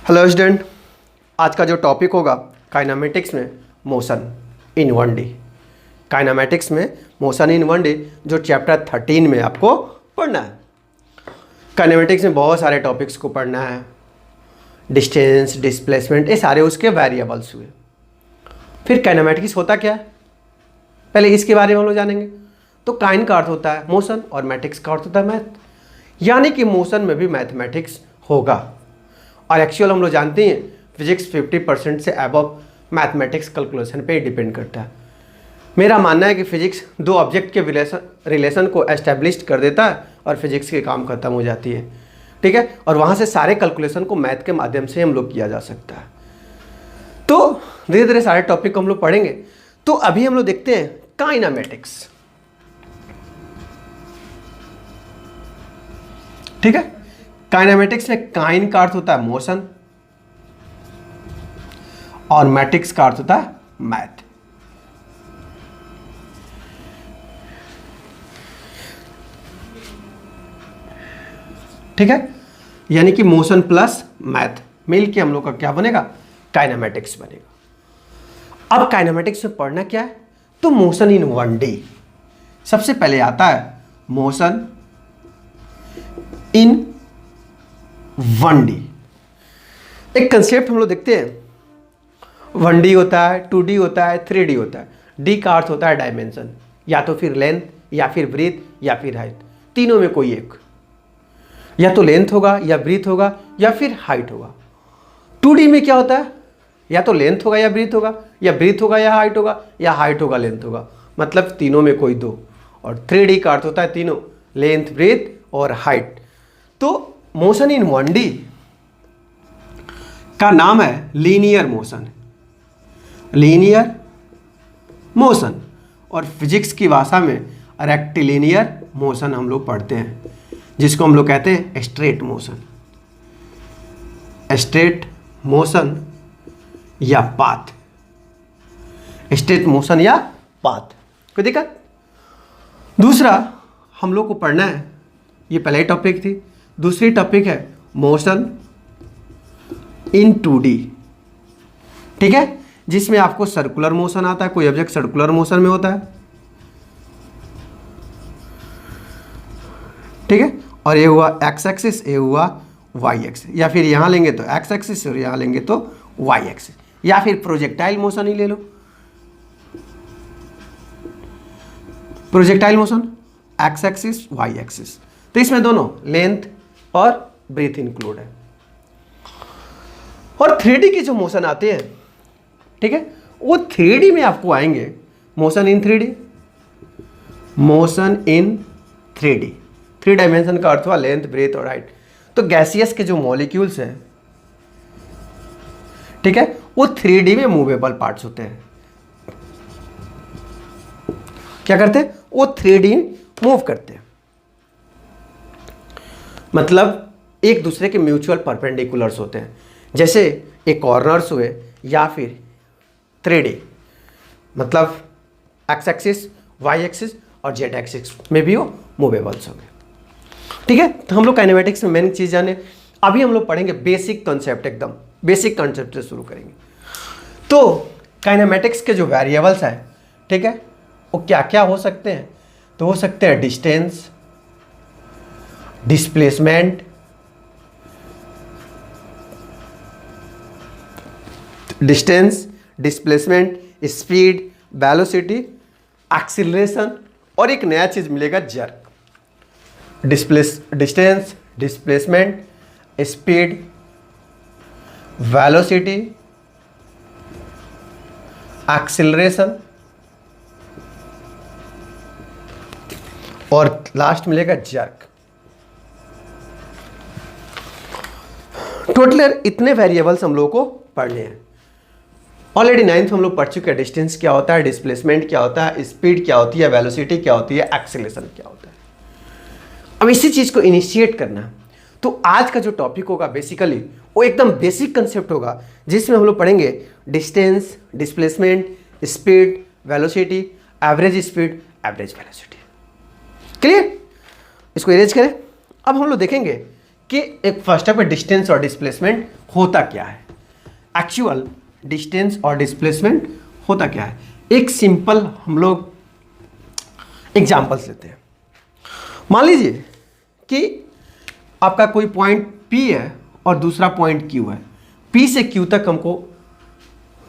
Hello student, आज का जो टॉपिक होगा काइनेमेटिक्स में मोशन इन 1D। काइनेमेटिक्स में मोशन इन 1D जो चैप्टर 13 में आपको पढ़ना है। काइनेमेटिक्स में बहुत सारे टॉपिक्स को पढ़ना है, डिस्टेंस, डिस्प्लेसमेंट, ये सारे उसके वेरिएबल्स हुए। फिर काइनेमेटिक्स होता क्या है, पहले इसके बारे में हम लोग जानेंगे। तो काइन का अर्थ होता है मोशन और मैटिक्स का अर्थ होता है मैथ, यानी कि मोशन में भी मैथमेटिक्स होगा। और एक्चुअल हम लोग जानते हैं फिजिक्स 50% से अबव मैथमेटिक्स कैलकुलेशन पे डिपेंड करता है। मेरा मानना है कि फिजिक्स दो ऑब्जेक्ट के रिलेशन को एस्टेब्लिश कर देता है और फिजिक्स के काम खत्म हो जाती है, ठीक है। और वहाँ से सारे कैलकुलेशन को मैथ के माध्यम से हम लोग किया जा सकता है। तो धीरे धीरे सारे टॉपिक को हम लोग पढ़ेंगे। तो अभी हम लोग देखते हैं काइनेमेटिक्स, ठीक है। काइनेमेटिक्स में काइन का अर्थ होता है मोशन और मैटिक्स का अर्थ होता है मैथ। ठीक है, यानी कि मोशन प्लस मैथ मिल के हम लोग का क्या बनेगा, काइनेमेटिक्स बनेगा। अब काइनेमेटिक्स में पढ़ना क्या है, तो मोशन इन 1D। सबसे पहले आता है मोशन इन 1D। एक कंसेप्ट हम लोग देखते हैं, 1D होता है, 2D होता है, 3D होता है। D का अर्थ होता है डायमेंशन, या तो फिर लेंथ या फिर ब्रीथ या फिर हाइट, तीनों में कोई एक, या तो लेंथ होगा या ब्रीथ होगा या फिर हाइट होगा। 2D में क्या होता है, या तो लेंथ होगा या ब्रीथ होगा, या ब्रीथ होगा या हाइट होगा, या हाइट होगा लेंथ होगा, मतलब तीनों में कोई दो। और 3D का अर्थ होता है तीनों, लेंथ, ब्रीथ और हाइट। तो मोशन इन 1D का नाम है लीनियर मोशन, लीनियर मोशन। और फिजिक्स की भाषा में रेक्टिलिनियर मोशन हम लोग पढ़ते हैं, जिसको हम लोग कहते हैं स्ट्रेट मोशन, स्ट्रेट मोशन या पाथ, स्ट्रेट मोशन या पाथ। कोई दिक्कत? दूसरा हम लोग को पढ़ना है, ये पहले टॉपिक थी, दूसरी टॉपिक है मोशन इन 2D, ठीक है, जिसमें आपको सर्कुलर मोशन आता है। कोई ऑब्जेक्ट सर्कुलर मोशन में होता है, ठीक है। और ये हुआ एक्स एक्सिस, ये हुआ वाई एक्सिस, या फिर यहां लेंगे तो एक्स एक्सिस और यहां लेंगे तो वाई एक्सिस, या फिर प्रोजेक्टाइल मोशन ही ले लो। Projectile motion X axis, Y axis, तो इसमें दोनों लेंथ और ब्रीथ इंक्लूड है। और 3D के जो मोशन आते हैं, ठीक है, वो 3D में आपको आएंगे motion in 3D, motion in 3D। 3 dimension का अर्थ हुआ लेंथ, ब्रीथ और हाइट। तो गैसियस के जो मॉलिक्यूल्स हैं, ठीक है, वो 3D में मूवेबल पार्ट्स होते हैं। क्या करते हैं, वो 3D मूव करते हैं, मतलब एक दूसरे के म्यूचुअल परपेंडिकुलर्स होते हैं। जैसे एक कॉर्नर्स हुए या फिर 3D, मतलब एक्स एक्सिस, वाई एक्सिस और जेड एक्सिस में भी वो मूवेबल्स होंगे, ठीक है। तो हम लोग काइनेमेटिक्स में मेन चीज़ जाने, अभी हम लोग पढ़ेंगे बेसिक कंसेप्ट, एकदम बेसिक कंसेप्ट से शुरू करेंगे। तो काइनेमेटिक्स के जो वेरिएबल्स हैं, ठीक है, वो क्या क्या हो सकते हैं, तो हो सकते हैं distance, displacement, displacement, speed, velocity, acceleration, और एक नया चीज मिलेगा jerk. Distance, displacement, speed, velocity, acceleration, और लास्ट मिलेगा जर्क। टोटल इतने वेरिएबल्स हम लोगों को पढ़ने हैं। ऑलरेडी 9th हम लोग पढ़ चुके हैं, डिस्टेंस क्या होता है, डिस्प्लेसमेंट क्या होता है, स्पीड क्या होती है, वेलोसिटी क्या होती है, एक्सीलरेशन क्या होता है। अब इसी चीज को इनिशिएट करना है। तो आज का जो टॉपिक होगा बेसिकली वो एकदम बेसिक कंसेप्ट होगा, जिसमें हम लोग पढ़ेंगे distance, displacement, speed, velocity, average speed, average velocity. Clear? इसको इरेज करें। अब हम लोग देखेंगे कि एक फर्स्ट स्टेप है डिस्टेंस और डिस्प्लेसमेंट होता क्या है। एक्चुअल डिस्टेंस और डिस्प्लेसमेंट होता क्या है, एक सिंपल हम लोग एग्जांपल्स लेते हैं। मान लीजिए कि आपका कोई पॉइंट P है और दूसरा पॉइंट Q है। P से Q तक हमको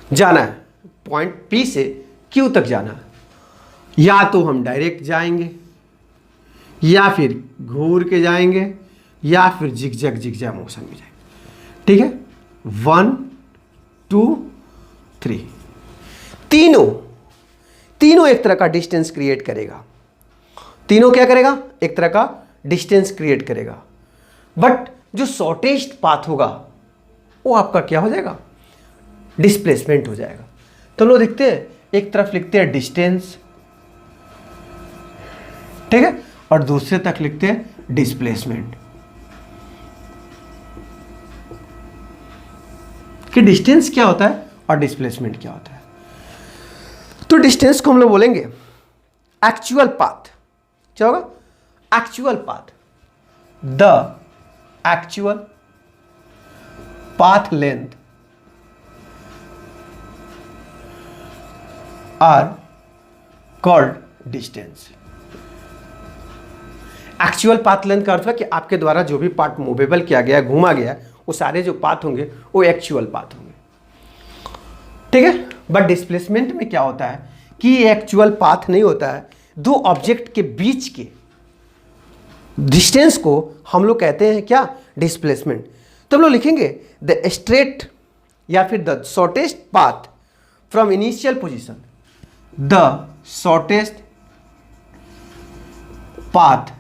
जाना है, पॉइंट P से Q तक जाना है। या तो हम डायरेक्ट जाएंगे, या फिर घूर के जाएंगे, या फिर जिगजैग मोशन में जाएंगे। ठीक है, 1 2 3, तीनों एक तरह का डिस्टेंस क्रिएट करेगा। तीनों क्या करेगा, एक तरह का डिस्टेंस क्रिएट करेगा। बट जो शॉर्टेस्ट पाथ होगा वो आपका क्या हो जाएगा, डिस्प्लेसमेंट हो जाएगा। तो हम लोग देखते हैं, एक तरफ लिखते हैं डिस्टेंस, ठीक है, और दूसरे तक लिखते हैं डिस्प्लेसमेंट। कि डिस्टेंस क्या होता है और डिस्प्लेसमेंट क्या होता है। तो डिस्टेंस को हम लोग बोलेंगे एक्चुअल पाथ। क्या होगा, actual path, the actual path length are called distance. Actual path length का अर्थ है कि आपके द्वारा जो भी पार्ट मूवेबल किया गया, घूमा गया, वो सारे जो पाथ होंगे वो एक्चुअल पाथ होंगे। ठीक है, बट डिस्प्लेसमेंट में क्या होता है कि ये एक्चुअल पाथ नहीं होता है, दो ऑब्जेक्ट के बीच के डिस्टेंस को हम लोग कहते हैं क्या, डिस्प्लेसमेंट। तो हम लोग लिखेंगे द स्ट्रेट या फिर the shortest path from initial position, the shortest path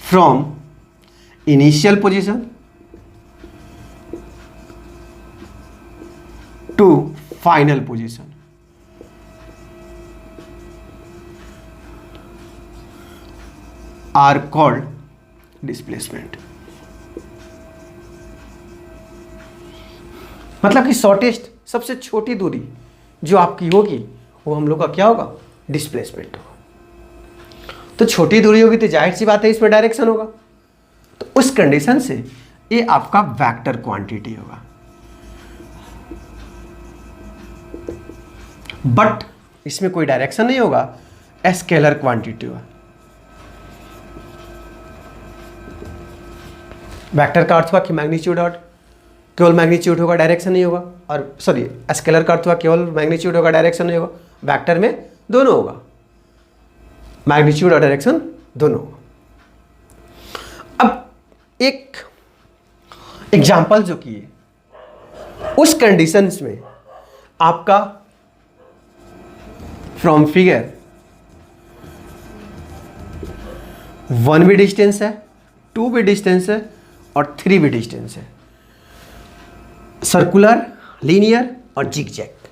from initial position to final position. Are called displacement. मतलब कि शॉर्टेस्ट, सबसे छोटी दूरी जो आपकी होगी वो हम लोग का क्या होगा, डिस्प्लेसमेंट होगा। तो छोटी दूरी होगी तो जाहिर सी बात है इसमें डायरेक्शन होगा। तो उस कंडीशन से ये आपका वेक्टर क्वांटिटी होगा। बट इसमें कोई डायरेक्शन नहीं होगा, स्केलर क्वांटिटी होगा। वेक्टर का अर्थ हुआ कि मैग्नीट्यूड और केवल मैग्नीट्यूड होगा, डायरेक्शन नहीं होगा। और सॉरी, स्केलर का अर्थ हुआ केवल मैग्नीट्यूड होगा, डायरेक्शन नहीं होगा। वेक्टर में दोनों होगा, मैग्नीट्यूड और डायरेक्शन दोनों होगा। अब एक एग्जाम्पल जो किए, उस कंडीशंस में आपका फ्रॉम फिगर 1 भी डिस्टेंस है, 2 भी डिस्टेंस है और 3 भी डिस्टेंस है, सर्कुलर, लीनियर और जिगजैग।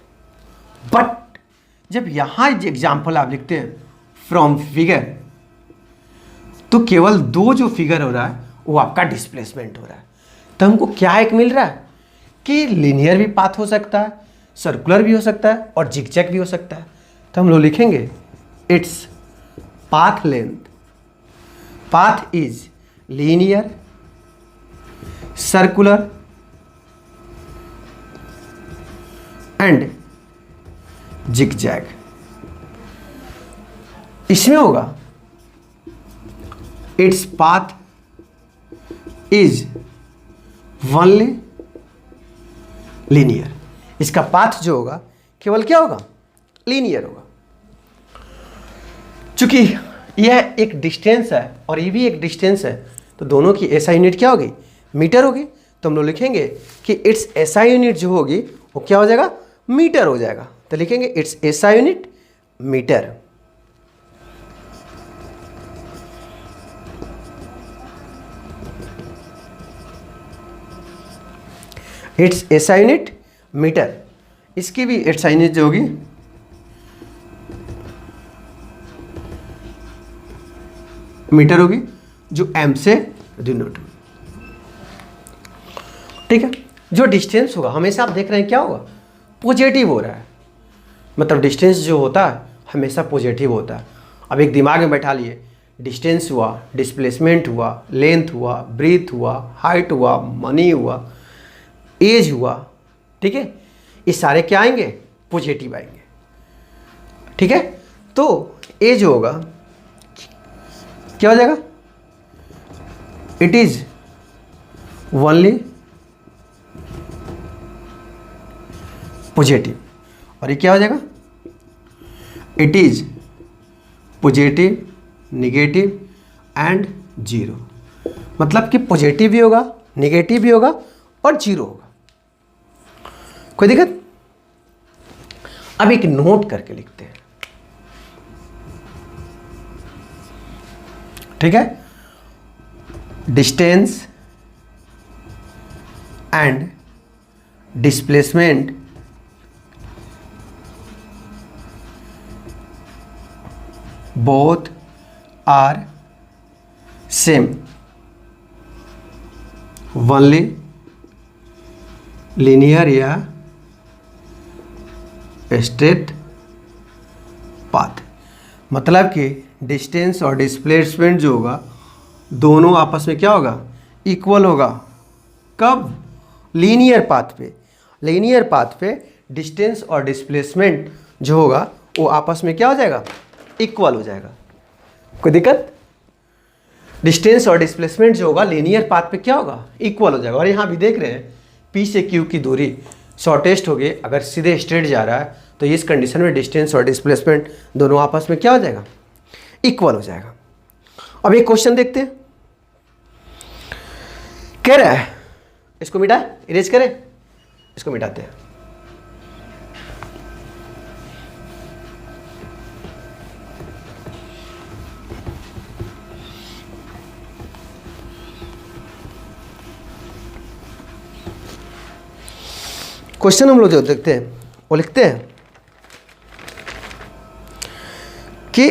बट जब यहां एग्जाम्पल आप लिखते हैं फ्रॉम फिगर, तो केवल 2 जो फिगर हो रहा है वो आपका डिस्प्लेसमेंट हो रहा है। तो हमको क्या एक मिल रहा है कि लीनियर भी पाथ हो सकता है, सर्कुलर भी हो सकता है और जिगजैग भी हो सकता है। तो हम लोग लिखेंगे its path length, path is linear, circular and zigzag. इसमें होगा its path is only linear. इसका पाथ जो होगा केवल क्या होगा, लीनियर होगा। चूंकि यह एक डिस्टेंस है और ये भी एक डिस्टेंस है, तो दोनों की एसआई यूनिट क्या होगी, मीटर होगी। तो हम लोग लिखेंगे कि इट्स एसआई यूनिट जो होगी वो क्या हो जाएगा, मीटर हो जाएगा। तो लिखेंगे its SI unit metre. Its SI unit metre. इसकी भी एसआई यूनिट जो होगी मीटर होगी, जो एम से डिनोट होगी। ठीक है, जो डिस्टेंस होगा हमेशा आप देख रहे हैं क्या होगा, पॉजिटिव हो रहा है। मतलब डिस्टेंस जो होता है हमेशा पॉजिटिव होता है। अब एक दिमाग में बैठा लिए डिस्टेंस हुआ, डिस्प्लेसमेंट हुआ, लेंथ हुआ, ब्रीथ हुआ, हाइट हुआ, मनी हुआ, एज हुआ, ठीक है, ये सारे क्या आएंगे? पॉजिटिव आएंगे, ठीक है। तो एज होगा, क्या हो जाएगा? इट इज ओनली पॉजिटिव, और ये क्या हो जाएगा? It is positive, negative and zero. मतलब कि पॉजिटिव भी होगा, निगेटिव भी होगा और जीरो होगा। कोई दिक्कत? अब एक नोट करके लिखते हैं, ठीक है। Distance and displacement both are same only linear या स्ट्रेट पाथ। मतलब कि डिस्टेंस और डिस्प्लेसमेंट जो होगा दोनों आपस में क्या होगा? इक्वल होगा। कब? लीनियर पाथ पे। लीनियर पाथ पे डिस्टेंस और डिस्प्लेसमेंट जो होगा वो आपस में क्या हो जाएगा? इक्वल हो जाएगा। कोई दिक्कत? डिस्टेंस और डिस्प्लेसमेंट जो होगा लीनियर पाथ पे क्या होगा? इक्वल हो जाएगा। और यहाँ भी देख रहे हैं P से Q की दूरी शॉर्टेस्ट होगी, अगर सीधे स्ट्रेट जा रहा है तो इस कंडीशन में डिस्टेंस और डिस्प्लेसमेंट दोनों आपस में क्या हो जाएगा? इक्वल हो जाएगा। अब एक क्वेश्चन देखते हैं, कह रहा है इसको मिटा, इरेज करें, इसको मिटाते हैं। क्वेश्चन हम लोग जो देखते हैं वो लिखते हैं कि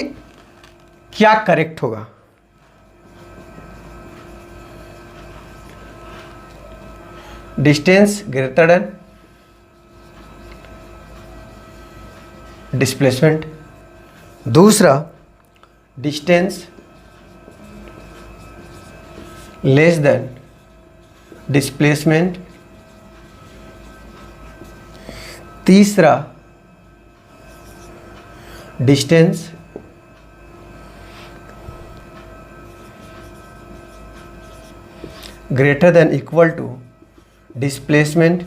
क्या करेक्ट होगा? Distance greater than displacement. दूसरा, डिस्टेंस लेस देन डिस्प्लेसमेंट। तीसरा, distance greater than equal to displacement.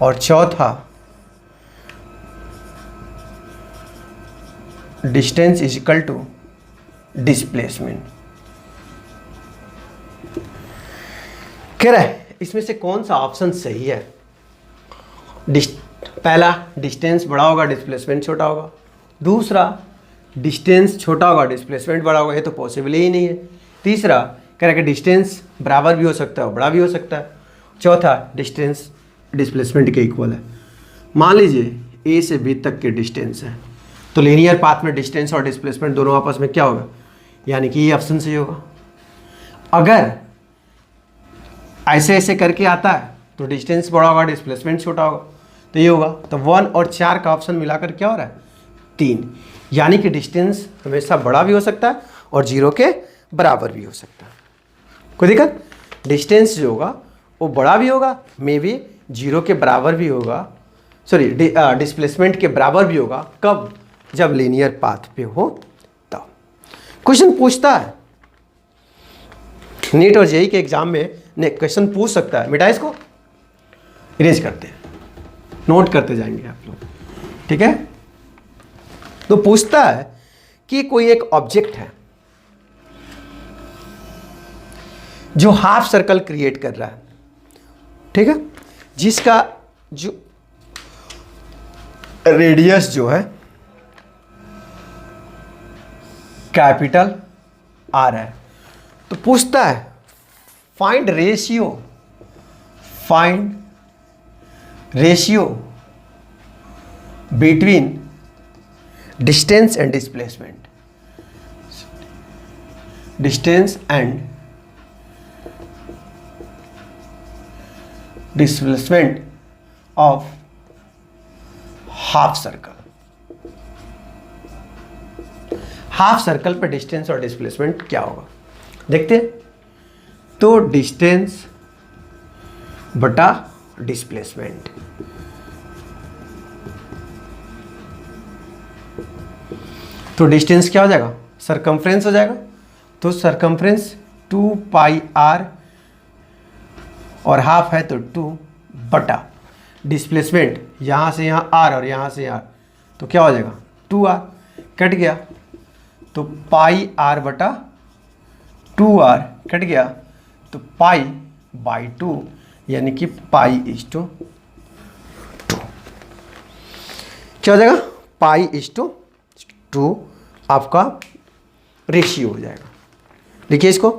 और चौथा, distance is equal to displacement. कह रहा है इसमें से कौन सा ऑप्शन सही है? पहला, डिस्टेंस बड़ा होगा डिस्प्लेसमेंट छोटा होगा। दूसरा, डिस्टेंस छोटा होगा डिस्प्लेसमेंट बड़ा होगा, ये तो पॉसिबल ही नहीं है। तीसरा, कह रहा है कि डिस्टेंस बराबर भी हो सकता है और बड़ा भी हो सकता है। चौथा, डिस्टेंस डिस्प्लेसमेंट के इक्वल है। मान लीजिए ए से बी तक के डिस्टेंस है, तो लीनियर पाथ में डिस्टेंस और डिस्प्लेसमेंट दोनों आपस में क्या होगा? यानी कि ये ऑप्शन सही होगा। अगर ऐसे ऐसे करके आता है तो डिस्टेंस बड़ा होगा डिस्प्लेसमेंट छोटा होगा, तो ये होगा। तो 1 और 4 का ऑप्शन मिलाकर क्या हो रहा है? 3। यानी कि डिस्टेंस हमेशा बड़ा भी हो सकता है और 0 के बराबर भी हो सकता है। कोई दिक्कत? डिस्टेंस जो होगा वो बड़ा भी होगा, मे बी 0 के बराबर भी होगा, सॉरी डिस्प्लेसमेंट के बराबर भी होगा। कब? जब लीनियर पाथ पे हो तब। क्वेश्चन पूछता है, नीट और जेई के एग्जाम में ने क्वेश्चन पूछ सकता है। मिटा इसको, इरेज करते हैं, नोट करते जाएंगे आप लोग, ठीक है। तो पूछता है कि कोई एक ऑब्जेक्ट है जो हाफ सर्कल क्रिएट कर रहा है, ठीक है, जिसका जो रेडियस जो है कैपिटल आर है। तो पूछता है find ratio between distance and displacement. Distance and displacement of half circle. Half circle पे डिस्टेंस और डिस्प्लेसमेंट क्या होगा, देखते हैं। तो डिस्टेंस बटा डिस्प्लेसमेंट, तो डिस्टेंस क्या हो जाएगा, सरकमफ्रेंस हो जाएगा। तो सरकमफ्रेंस 2 पाई r और हाफ है तो 2 बटा डिस्प्लेसमेंट, यहाँ से यहाँ r और यहाँ से r, तो क्या हो जाएगा 2r, कट गया तो पाई r बटा 2r कट गया, तो पाई बाई 2 यानी कि पाई/2 क्या हो जाएगा, पाई/2 आपका रेशियो हो जाएगा। देखिए इसको,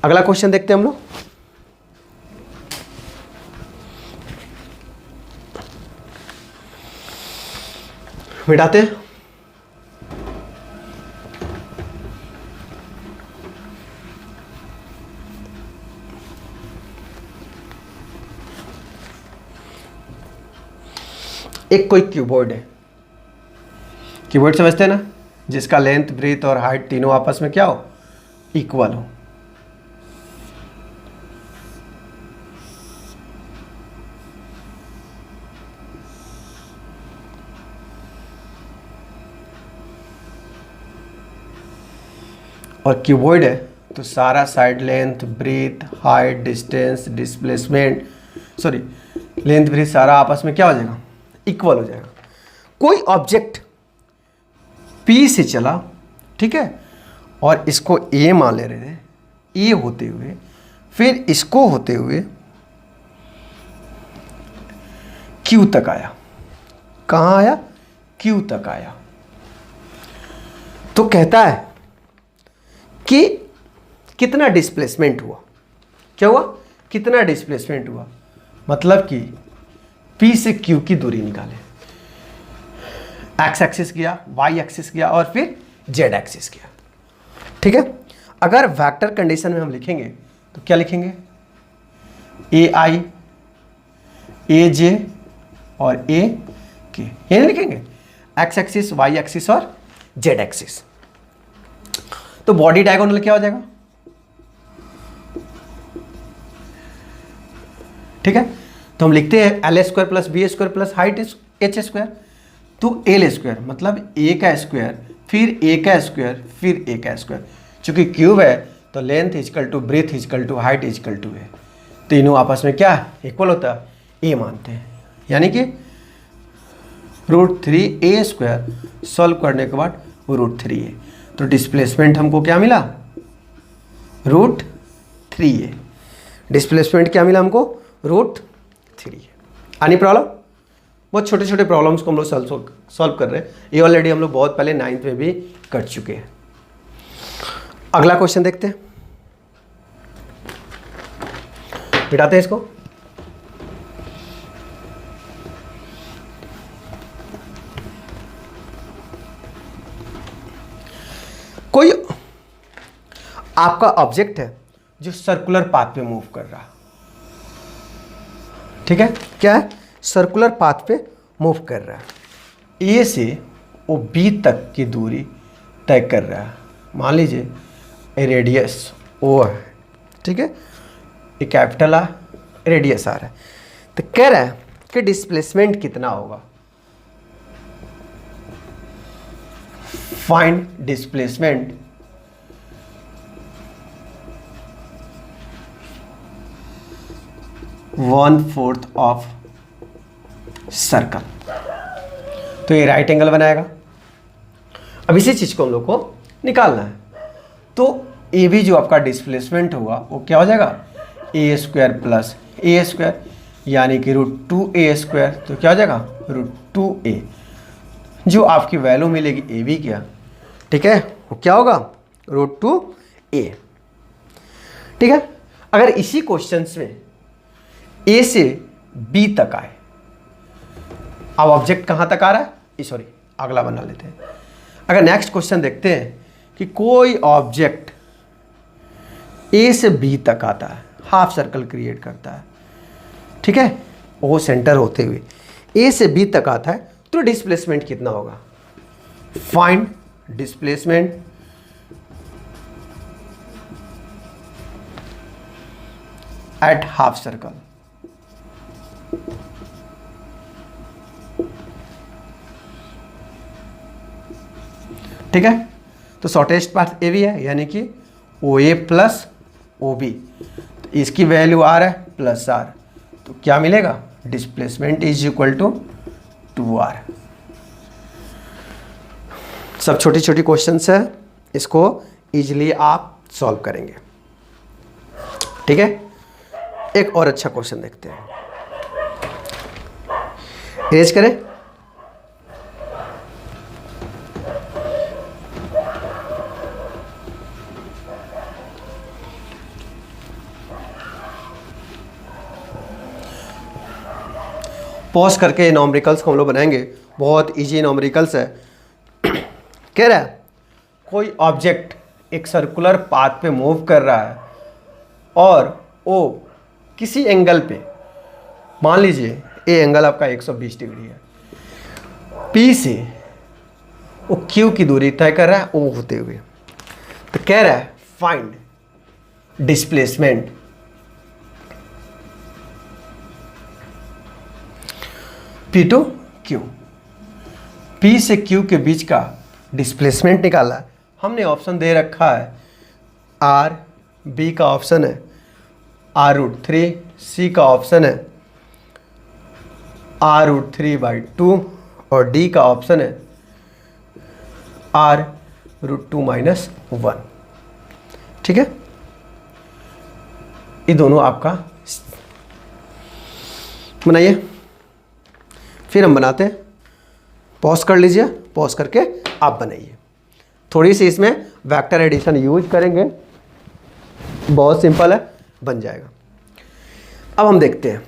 अगला क्वेश्चन देखते हैं हम लोग। मिटाते हैं। एक कोई क्यूबॉइड है, क्यूबॉइड समझते हैं ना, जिसका लेंथ ब्रेथ और हाइट तीनों आपस में क्या हो, इक्वल हो। और क्यूबॉइड है तो सारा side length breadth height distance displacement, sorry length breadth सारा आपस में क्या हो जाएगा, इक्वल हो जाएगा। कोई ऑब्जेक्ट P से चला, ठीक है, और इसको A मान ले रहे थे, A होते हुए फिर इसको होते हुए Q तक आया। कहाँ आया, Q तक आया। तो कहता है कि कितना डिस्प्लेसमेंट हुआ, क्या हुआ, कितना डिस्प्लेसमेंट हुआ, मतलब कि P से Q की दूरी निकाले। एक्स एक्सिस किया, वाई एक्सिस किया और फिर जेड एक्सिस किया, ठीक है। अगर वेक्टर कंडीशन में हम लिखेंगे तो क्या लिखेंगे, ए आई ए जे और ए के, ये नहीं लिखेंगे, एक्स एक्सिस वाई एक्सिस और जेड एक्सिस। तो बॉडी डायगोनल क्या हो जाएगा, ठीक है। तो हम लिखते हैं L square plus B square plus height H square, तो एल स्क्वायर मतलब ए का स्क्वायर फिर ए का स्क्वायर फिर ए का स्क्वायर। चूंकि क्यूब है तो length equal to breadth equal to height equal to है, तीनों आपस में क्या इक्वल होता है, ए मानते हैं, यानी कि √3a² सॉल्व करने के बाद √3a। तो डिस्प्लेसमेंट हमको क्या मिला, √3a। डिस्प्लेसमेंट क्या मिला हमको, √3a। आनी प्रॉब्लम, बहुत छोटे छोटे प्रॉब्लम्स को हम लोग सॉल्व कर रहे हैं। ये ऑलरेडी हम लोग बहुत पहले 9th में भी कर चुके हैं। अगला क्वेश्चन देखते हैं, मिटाते हैं इसको। कोई आपका ऑब्जेक्ट है जो सर्कुलर पाथ पे मूव कर रहा है, ठीक है, क्या है, सर्कुलर पाथ पे मूव कर रहा है। ए से वो बी तक की दूरी तय कर रहा है। मान लीजिए रेडियस ओ है, ठीक है, ये कैपिटल आ, रेडियस आ रहा है, तो कह रहा है कि डिस्प्लेसमेंट कितना होगा, find displacement one-fourth of circle. तो ये राइट एंगल बनाएगा। अब इसी चीज को हम लोग को निकालना है। तो ए भी जो आपका डिस्प्लेसमेंट हुआ वो क्या हो जाएगा, a² प्लस a², यानी कि √2a², तो क्या हो जाएगा √2a। जो आपकी वैल्यू मिलेगी ए बी क्या, ठीक है, वो क्या होगा √2a, ठीक है। अगर इसी क्वेश्चंस में ए से बी तक आए, अब ऑब्जेक्ट कहाँ तक आ रहा है, सॉरी अगला बना लेते हैं। अगर नेक्स्ट क्वेश्चन देखते हैं कि कोई ऑब्जेक्ट ए से बी तक आता है, हाफ सर्कल क्रिएट करता है, ठीक है, वो सेंटर होते हुए ए से बी तक आता है, तो डिस्प्लेसमेंट कितना होगा, find displacement at half circle. ठीक है, तो शॉर्टेस्ट पाथ ए बी है, यानी कि ओ ए प्लस ओ बी। तो इसकी वैल्यू आर है प्लस आर, तो क्या मिलेगा? Displacement is equal to 2r। सब छोटी छोटी क्वेश्चंस है, इसको इजीली आप सॉल्व करेंगे। ठीक है, एक और अच्छा क्वेश्चन देखते हैं। इरेज करें। पॉज करके नॉमरिकल्स को हम लोग बनाएंगे, बहुत इजी नॉमरिकल्स है। कह रहा है कोई ऑब्जेक्ट एक सर्कुलर पाथ पे मूव कर रहा है और वो किसी एंगल पे, मान लीजिए ए एंगल आपका 120 डिग्री है, पी से वो क्यू की दूरी तय कर रहा है ओ होते हुए। तो कह रहा है find displacement P to Q. P से क्यू के बीच का डिस्प्लेसमेंट निकाला। हमने ऑप्शन दे रखा है आर, बी का ऑप्शन है r√3, सी का ऑप्शन है r√3/2 और डी का ऑप्शन है r√2-1। ठीक है, ये दोनों आपका बनाइए, फिर हम बनाते हैं। पॉज कर लीजिए, पॉज करके आप बनाइए। थोड़ी सी इसमें वेक्टर एडिशन यूज करेंगे, बहुत सिंपल है, बन जाएगा। अब हम देखते हैं,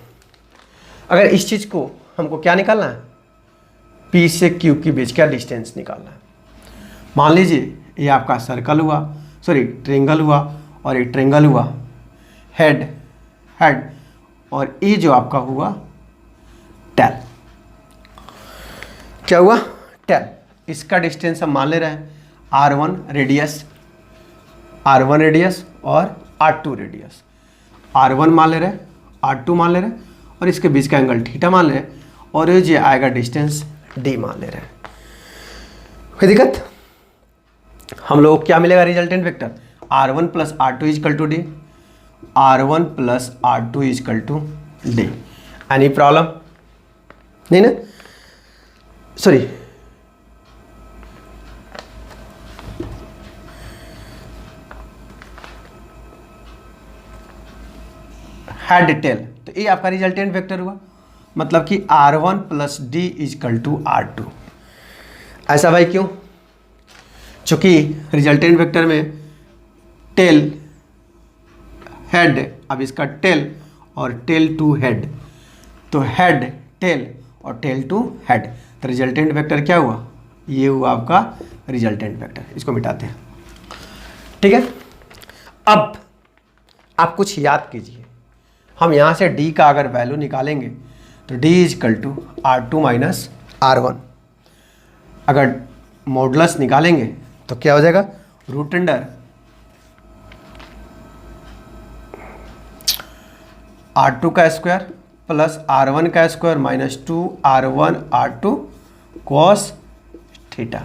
अगर इस चीज़ को हमको क्या निकालना है, P से Q के बीच का डिस्टेंस निकालना है। मान लीजिए ये आपका सर्कल हुआ, सॉरी ट्रेंगल हुआ, और ये ट्रेंगल हुआ, हेड हेड, और ये जो आपका हुआ टेल। क्या हुआ? टेल। इसका डिस्टेंस हम मान ले रहे हैं R1 रेडियस, R1 रेडियस और R2 रेडियस। R1 मान ले रहे हैं, R2 मान ले रहे हैं, और इसके बीच का एंगल थीटा मान ले रहे हैं, और ये जो आएगा डिस्टेंस D मान ले रहे हैं। कोई दिक्कत? हम लोग क्या मिलेगा resultant vector? R1 plus R2 is equal to D, R1 plus R2 is equal to D। Any problem? नहीं ना? सॉरी, हेड टेल, तो ये आपका रिजल्टेंट वेक्टर हुआ, मतलब कि R1 plus D is equal to R2। ऐसा भाई क्यों? चूंकि रिजल्टेंट वेक्टर में टेल हेड, अब इसका टेल और टेल टू हेड, तो हेड टेल और टेल टू हेड, तो रिजल्टेंट वेक्टर क्या हुआ? ये हुआ आपका रिजल्टेंट वेक्टर। इसको मिटाते हैं। ठीक है, अब आप कुछ याद कीजिए। हम यहाँ से D का अगर वैल्यू निकालेंगे तो D is equal to R2 minus R1। अगर मॉडुलस निकालेंगे तो क्या हो जाएगा? रूट अंडर R2 का स्क्वायर प्लस R1 का square minus 2R1 R2 cos theta.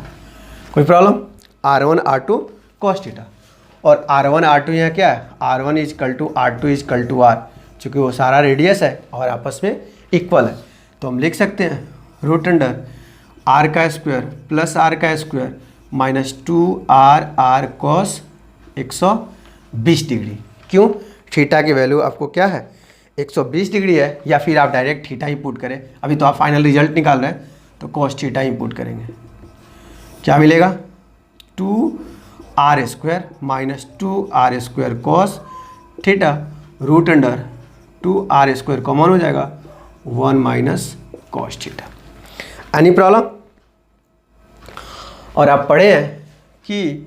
कोई problem? R1 R2 cos theta, और R1 R2 यहाँ क्या है? R1 is equal to R2 is equal to R, चूँकि वो सारा रेडियस है और आपस में इक्वल है, तो हम लिख सकते हैं रूट अंडर R का स्क्वायर प्लस R का square minus 2R cos 120 degree. क्यों? थीटा की वैल्यू आपको क्या है? 120 डिग्री है, या फिर आप डायरेक्ट थीटा ही पुट करें। अभी तो आप फाइनल रिजल्ट निकाल रहे हैं, तो कॉस थीटा ही पुट करेंगे। क्या मिलेगा? 2R square minus 2R square cos theta, root under 2R square common हो जाएगा, 1 minus cos theta. Any problem? और आप पढ़े हैं कि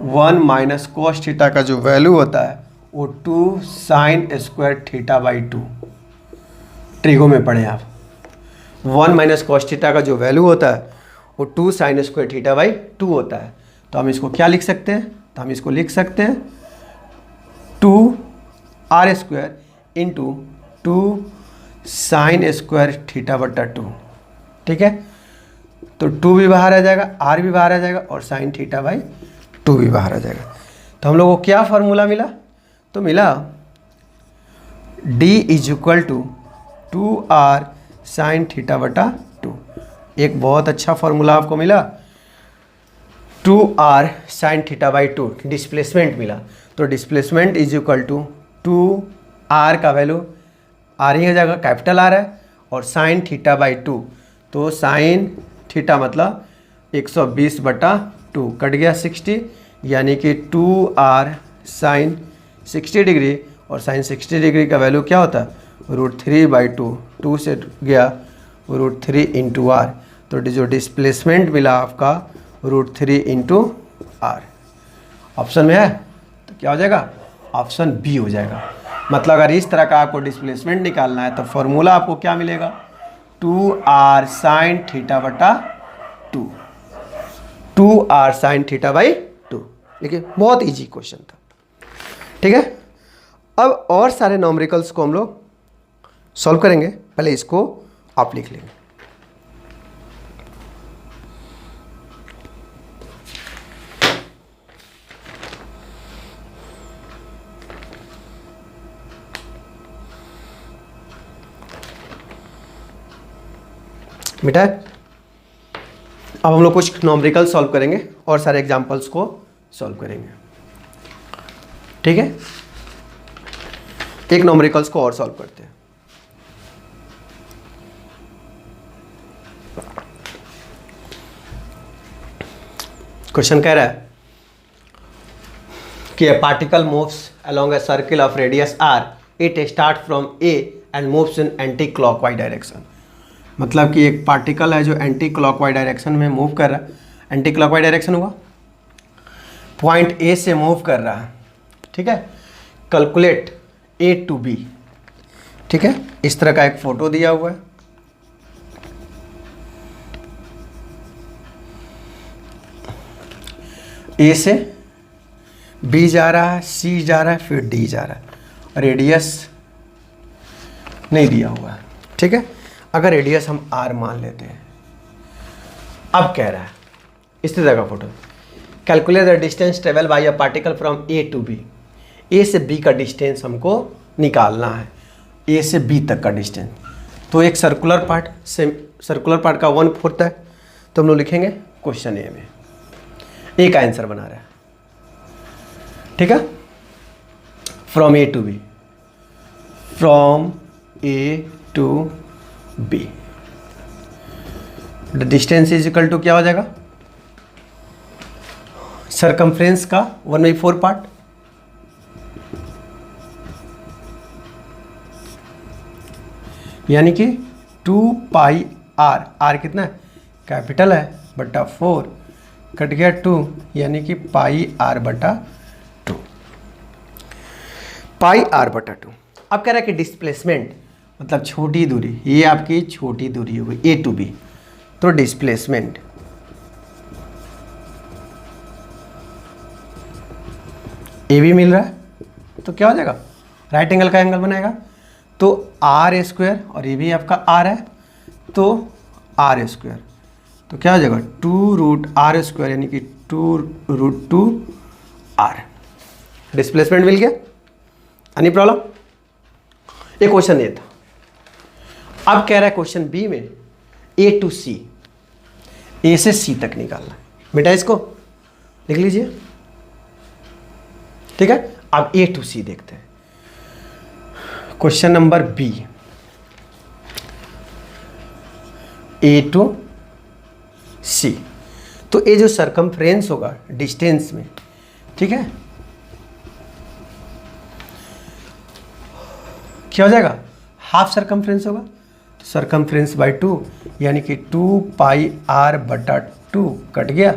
1 माइनस कॉस थीटा का जो वैल्यू होता है वो 2 sine square theta by 2। Trigo में पढ़े आप, 1 माइनस कॉस थीटा का जो वैल्यू होता है वो 2 साइन स्क्वायर थीटा बाई 2 होता है। तो हम इसको क्या लिख सकते हैं, तो हम इसको लिख सकते हैं 2r² into 2 sine square theta बटा 2। ठीक है, तो 2 भी बाहर आ जाएगा, r भी बाहर आ जाएगा और साइन थीटा बाई 2 भी बाहर आ जाएगा। तो हम लोगों को क्या फार्मूला मिला, तो मिला d is equal to 2r sine theta बटा 2। एक बहुत अच्छा फार्मूला आपको मिला, 2r sine theta by 2 displacement मिला। तो displacement is equal to 2r का वैल्यू r ही हो जाएगा, कैपिटल R है, और साइन थीटा बाई 2, तो साइन थीटा मतलब 120 बटा 2 कट गया 60, यानी कि 2r साइन 60 डिग्री, और साइन 60 डिग्री का वैल्यू क्या होता है √3/2, 2 से गया √3 इंटू r। तो जो डिस्प्लेसमेंट मिला आपका √3 इंटू r ऑप्शन में है, तो क्या हो जाएगा, ऑप्शन बी हो जाएगा। मतलब अगर इस तरह का आपको डिस्प्लेसमेंट निकालना है तो फॉर्मूला आपको क्या मिलेगा, 2r साइन थीटा बटा 2, 2r साइन थीटा बाई 2। देखिए बहुत इजी क्वेश्चन था। ठीक है, अब और सारे नॉमरिकल्स को हम लोग सॉल्व करेंगे, पहले इसको आप लिख लेंगे। बेटा अब हम लोग कुछ नॉमरिकल सॉल्व करेंगे और सारे एग्जांपल्स को सॉल्व करेंगे। ठीक है, एक नॉमरिकल्स को और सॉल्व करते हैं। क्वेश्चन कह रहा है कि a particle moves along a circle of radius r, it starts from A and moves in anti-clockwise direction। मतलब कि एक पार्टिकल है जो एंटी क्लॉकवाइज डायरेक्शन में मूव कर रहा है। एंटी क्लॉकवाइज डायरेक्शन हुआ, पॉइंट ए से मूव कर रहा है। ठीक है, कैलकुलेट A to B। ठीक है, इस तरह का एक फोटो दिया हुआ है। ए से B जा रहा है, C जा रहा है, फिर D जा रहा है। रेडियस नहीं दिया हुआ है। ठीक है, अगर रेडियस हम R मान लेते हैं, अब कह रहा है इस तरह का photo, calculate the distance travel by a particle from A to B। A से B का डिस्टेंस हमको निकालना है, A से B तक का डिस्टेंस। तो एक सर्कुलर पार्ट से सर्कुलर पार्ट का 1/4 है, तो हम लोग लिखेंगे क्वेश्चन ए में ए का आंसर बना रहा है। ठीक है, from A to B, from A to B the distance is equal to क्या हो जाएगा, सरकमफ्रेंस का 1/4 पार्ट, यानी कि 2πr, r कितना है कैपिटल है, बटा 4 कट गया 2, यानी कि πr बटा 2, πr बटा 2। अब कह रहा है कि डिस्प्लेसमेंट मतलब छोटी दूरी, ये आपकी छोटी दूरी हो गई A to B, तो डिस्प्लेसमेंट ए भी मिल रहा है, तो क्या हो जाएगा, राइट एंगल का एंगल बनाएगा। तो r² और ये भी आपका r है, तो r², तो क्या हो जाएगा 2√r², यानी कि 2√2r। डिस्प्लेसमेंट मिल गया। एनी प्रॉब्लम, ये क्वेश्चन ये था। अब कह रहा है क्वेश्चन बी में A to C, A से C तक निकालना है। बेटा इसको लिख लीजिए। ठीक है, अब A to C देखते हैं। Question number B, A to C, तो ये जो सरकमफ्रेंस होगा डिस्टेंस में, ठीक है, क्या हो जाएगा, हाफ सरकमफ्रेंस होगा, तो सरकमफ्रेंस बाई 2, यानी कि 2πr बटा 2 कट गया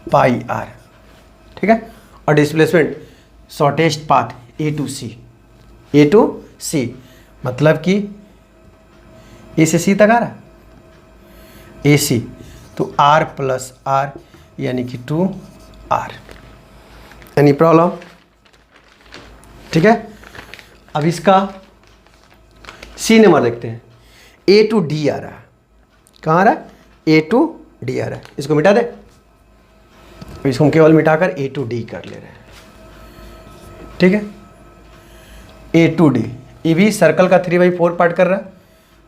πr। ठीक है, और displacement shortest path A to C, A to C मतलब कि A से C तक आ रहा है, AC, तो R प्लस R, यानी कि 2r। Any problem? ठीक है, अब इसका सी नंबर देखते हैं। ए टू डी आ रहा है, कहाँ आ रहा है? ए टू डी आ रहा है, इसको मिटा दे। इसको हम केवल मिटाकर ए टू डी कर ले रहे हैं। ठीक है, ए टू डी, ये भी सर्कल का 3/4 पार्ट कर रहा है,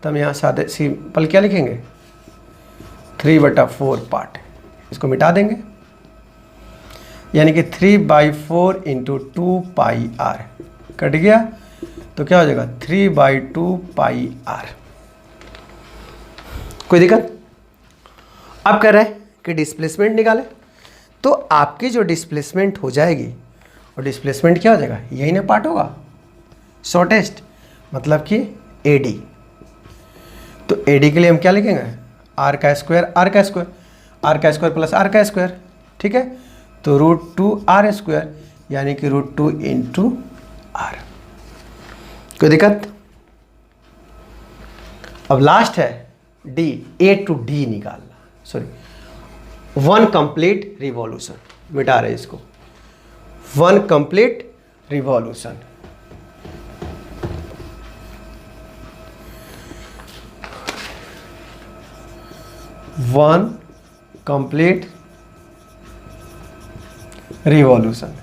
तो हम यहाँ सादे सिंपल क्या लिखेंगे? 3/4 पार्ट। इसको मिटा देंगे, यानी कि 3/4 इंटू 2πr कट गया, तो क्या हो जाएगा? 3/2πr। कोई दिक्कत? अब कह रहे हैं कि डिस्प्लेसमेंट निकाले, तो आपकी जो डिस्प्लेसमेंट हो जाएगी, और डिस्प्लेसमेंट क्या हो जाएगा? यही ना पार्ट होगा, शॉर्टेस्ट, मतलब कि AD। तो AD के लिए हम क्या लिखेंगे? r का स्क्वायर, r का स्क्वायर, r का स्क्वायर प्लस r का स्क्वायर। ठीक है, तो √2r², यानी कि √2 इंटू r। कोई दिक्कत? अब लास्ट है D, A टू D निकालना, सॉरी 1 कंप्लीट रिवॉल्यूशन, मिटा रहे इसको। 1 complete revolution, one complete revolution.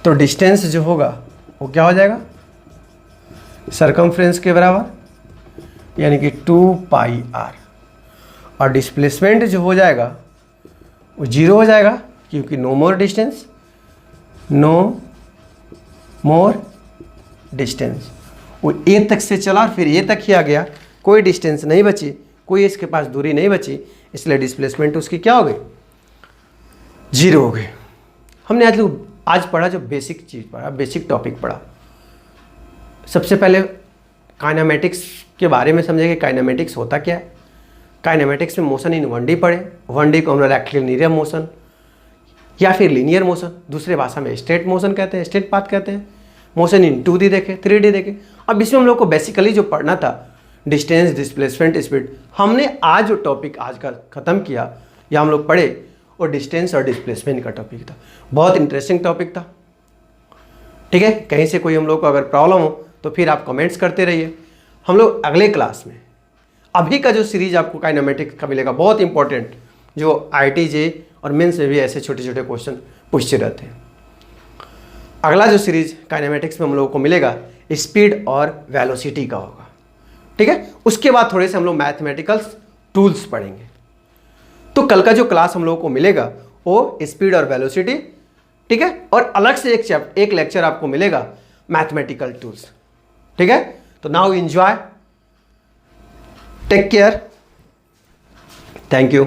तो डिस्टेंस जो होगा वो क्या हो जाएगा? सरकमफ्रेंस के बराबर, यानी कि 2πr। और डिस्प्लेसमेंट जो हो जाएगा वो 0 हो जाएगा, क्योंकि no more distance, no more distance. वो ए तक से चला और फिर ए तक ही आ गया, कोई डिस्टेंस नहीं बची, कोई इसके पास दूरी नहीं बची, इसलिए डिस्प्लेसमेंट उसकी क्या हो गई? 0 हो गई। हमने आज पढ़ा जो बेसिक चीज़ पढ़ा, बेसिक टॉपिक पढ़ा। सबसे पहले काइनेमेटिक्स के बारे में समझे कि काइनेमेटिक्स होता क्या है। काइनेमेटिक्स में मोशन इन 1D पढ़े। 1D को हम लोग रेक्टिलिनियर मोशन या फिर लीनियर मोशन, दूसरे भाषा में स्ट्रेट मोशन कहते हैं, स्ट्रेट पाथ कहते हैं। मोशन इन 2D देखे, 3D देखे। अब इसमें हम लोग को बेसिकली जो पढ़ना था डिस्टेंस, डिस्प्लेसमेंट, स्पीड, हमने आज जो टॉपिक आज का ख़त्म किया या हम लोग पढ़े, और डिस्टेंस और डिस्प्लेसमेंट का टॉपिक था। बहुत इंटरेस्टिंग टॉपिक था। ठीक है, कहीं से कोई हम लोग को अगर प्रॉब्लम हो तो फिर आप कमेंट्स करते रहिए। हम लोग अगले क्लास में अभी का जो सीरीज आपको काइनेमेटिक्स का मिलेगा, बहुत इंपॉर्टेंट, जो IIT और मेंस में भी ऐसे छोटे छोटे क्वेश्चन पूछते रहते हैं। अगला जो सीरीज काइनेमेटिक्स में हम लोगों को मिलेगा स्पीड और वेलोसिटी का होगा। ठीक है, उसके बाद थोड़े से हम लोग मैथमेटिकल्स टूल्स पढ़ेंगे। तो कल का जो क्लास हम लोगों को मिलेगा वो स्पीड और वेलोसिटी, ठीक है, और अलग से एक लेक्चर आपको मिलेगा मैथमेटिकल टूल्स। ठीक है, तो now enjoy, take care, thank you.